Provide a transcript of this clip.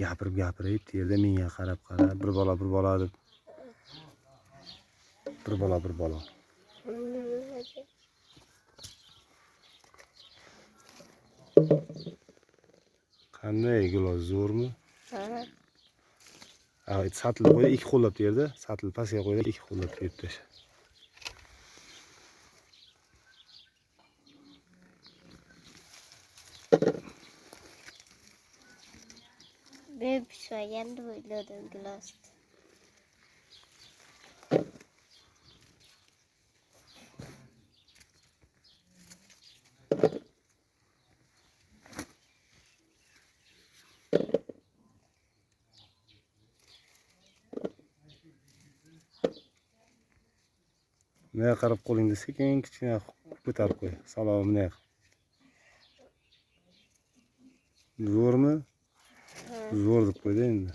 Gapirib terda menga qarab bir bola deb. Bir bola. Qanday gilos zo'rmi? Ha. Satil qo'yda ikki qo'llab terdi. Satil pastga qo'yda ikki qo'llab terib tasha. Ben pishmaganda o'yladim gilosni. Bunga qarab qo'lingni sekin kichkina ko'tarib qo'y. Salom bunga. Zo'rmi? Zo'r deb qo'ydi endi.